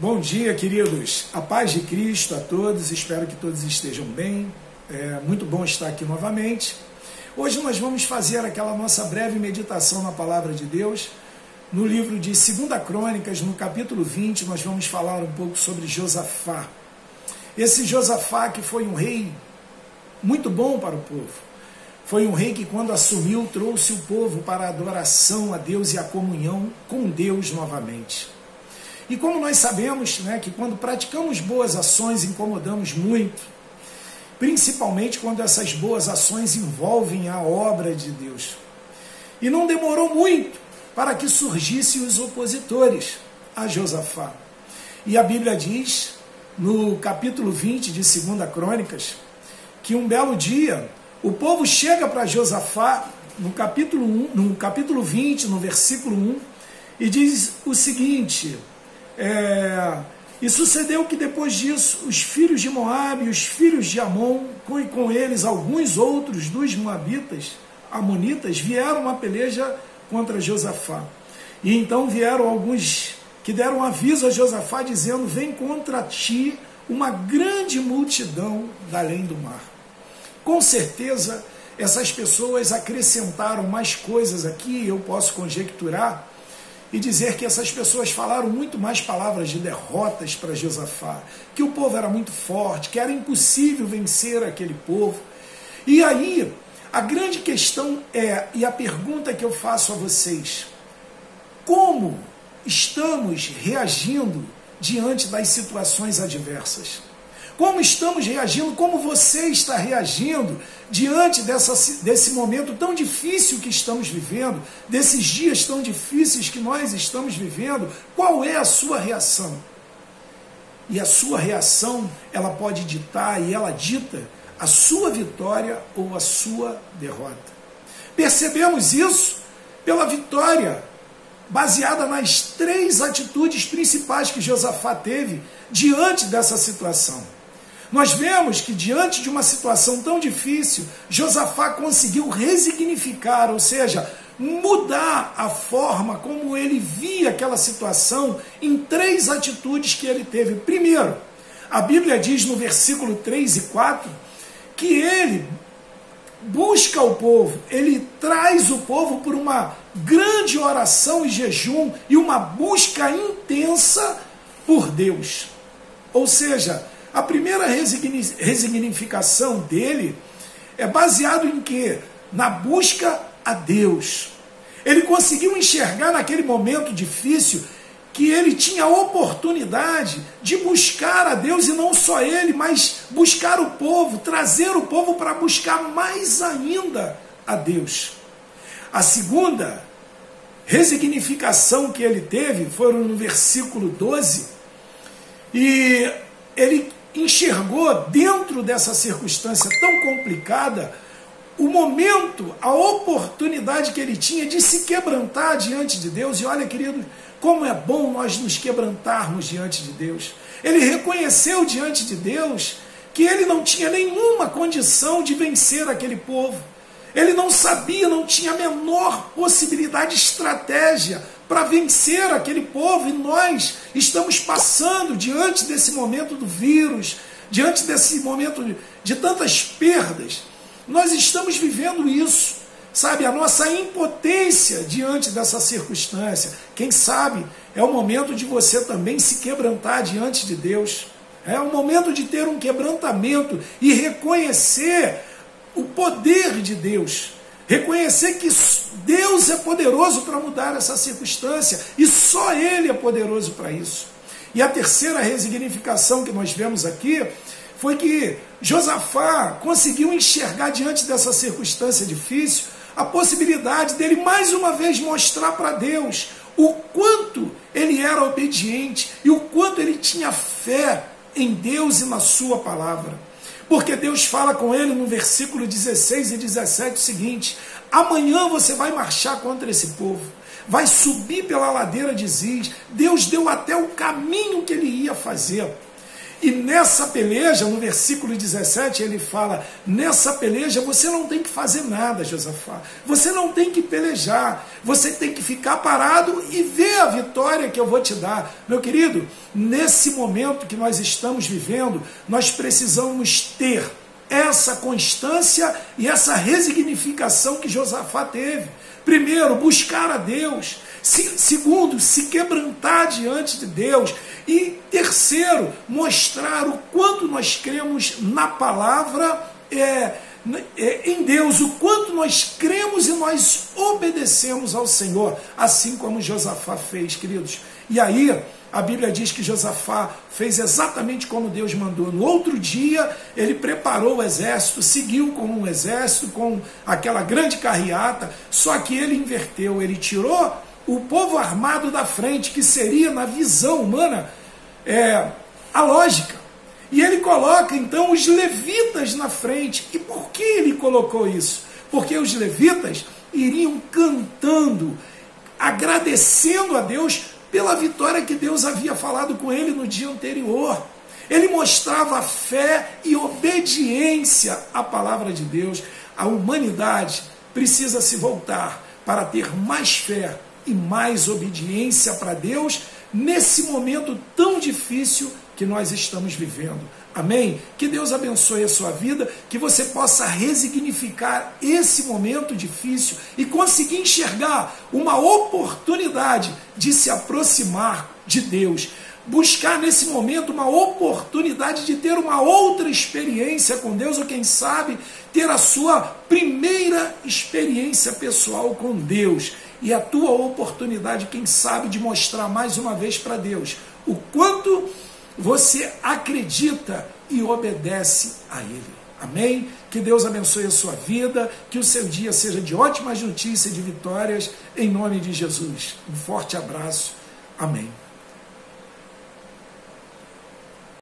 Bom dia, queridos. A paz de Cristo a todos. Espero que todos estejam bem. É muito bom estar aqui novamente. Hoje nós vamos fazer aquela nossa breve meditação na Palavra de Deus. No livro de 2 Crônicas, no capítulo 20, nós vamos falar um pouco sobre Josafá. Esse Josafá que foi um rei muito bom para o povo. Foi um rei que, quando assumiu, trouxe o povo para a adoração a Deus e a comunhão com Deus novamente. E como nós sabemos, que quando praticamos boas ações incomodamos muito, principalmente quando essas boas ações envolvem a obra de Deus. E não demorou muito para que surgissem os opositores a Josafá. E a Bíblia diz, no capítulo 20 de 2 Crônicas, que um belo dia o povo chega para Josafá, no capítulo 20, no versículo 1, e diz o seguinte: e sucedeu que depois disso os filhos de Moabe e os filhos de Amon, e com eles alguns outros dos Moabitas, Amonitas, vieram a peleja contra Josafá. E então vieram alguns que deram aviso a Josafá, dizendo: vem contra ti uma grande multidão da além do mar. Com certeza, essas pessoas acrescentaram mais coisas aqui, eu posso conjecturar, e dizer que essas pessoas falaram muito mais palavras de derrotas para Josafá, que o povo era muito forte, que era impossível vencer aquele povo. E aí, a grande questão e a pergunta que eu faço a vocês: como estamos reagindo diante das situações adversas? Como estamos reagindo, como você está reagindo diante desse momento tão difícil que estamos vivendo, desses dias tão difíceis que nós estamos vivendo? Qual é a sua reação? E a sua reação, ela pode ditar, e ela dita, a sua vitória ou a sua derrota. Percebemos isso pela vitória, baseada nas 3 atitudes principais que Josafá teve diante dessa situação. Nós vemos que diante de uma situação tão difícil, Josafá conseguiu resignificar, ou seja, mudar a forma como ele via aquela situação em 3 atitudes que ele teve. Primeiro, a Bíblia diz no versículo 3 e 4, que ele busca o povo, ele traz o povo por uma grande oração e jejum e uma busca intensa por Deus. Ou seja, a primeira resignificação dele é baseado em quê? Na busca a Deus. Ele conseguiu enxergar naquele momento difícil que ele tinha a oportunidade de buscar a Deus, e não só ele, mas buscar o povo, trazer o povo para buscar mais ainda a Deus. A segunda resignificação que ele teve foi no versículo 12, e ele enxergou dentro dessa circunstância tão complicada o momento, a oportunidade que ele tinha de se quebrantar diante de Deus. E olha, querido, como é bom nós nos quebrantarmos diante de Deus. Ele reconheceu diante de Deus que ele não tinha nenhuma condição de vencer aquele povo. Ele não sabia, não tinha a menor possibilidade, estratégia para vencer aquele povo. E nós estamos passando diante desse momento do vírus, diante desse momento de tantas perdas. Nós estamos vivendo isso, sabe? A nossa impotência diante dessa circunstância. Quem sabe é o momento de você também se quebrantar diante de Deus. É o momento de ter um quebrantamento e reconhecer o poder de Deus. Reconhecer que Deus é poderoso para mudar essa circunstância, e só Ele é poderoso para isso. E a terceira resignificação que nós vemos aqui foi que Josafá conseguiu enxergar diante dessa circunstância difícil a possibilidade dele mais uma vez mostrar para Deus o quanto ele era obediente e o quanto ele tinha fé em Deus e na sua palavra. Porque Deus fala com ele no versículo 16 e 17 o seguinte: amanhã você vai marchar contra esse povo, vai subir pela ladeira de Ziz. Deus deu até o caminho que ele ia fazer. E nessa peleja, no versículo 17, ele fala, nessa peleja você não tem que fazer nada, Josafá. Você não tem que pelejar. Você tem que ficar parado e ver a vitória que eu vou te dar. Meu querido, nesse momento que nós estamos vivendo, nós precisamos ter essa constância e essa resignificação que Josafá teve. Primeiro, buscar a Deus. Segundo, se quebrantar diante de Deus. E terceiro, mostrar o quanto nós cremos na palavra, em Deus, o quanto nós cremos e nós obedecemos ao Senhor, assim como Josafá fez, queridos. E aí, a Bíblia diz que Josafá fez exatamente como Deus mandou. No outro dia, ele preparou o exército, seguiu com um exército, com aquela grande carreata, só que ele inverteu, ele tirou o povo armado da frente, que seria, na visão humana, a lógica. E ele coloca, então, os levitas na frente. E por que ele colocou isso? Porque os levitas iriam cantando, agradecendo a Deus pela vitória que Deus havia falado com ele no dia anterior. Ele mostrava fé e obediência à palavra de Deus. A humanidade precisa se voltar para ter mais fé e mais obediência para Deus nesse momento tão difícil que nós estamos vivendo. Amém? Que Deus abençoe a sua vida, que você possa resignificar esse momento difícil e conseguir enxergar uma oportunidade de se aproximar de Deus. Buscar nesse momento uma oportunidade de ter uma outra experiência com Deus, ou quem sabe ter a sua primeira experiência pessoal com Deus. E a tua oportunidade, quem sabe, de mostrar mais uma vez para Deus o quanto você acredita e obedece a Ele. Amém? Que Deus abençoe a sua vida, que o seu dia seja de ótimas notícias e de vitórias, em nome de Jesus. Um forte abraço. Amém.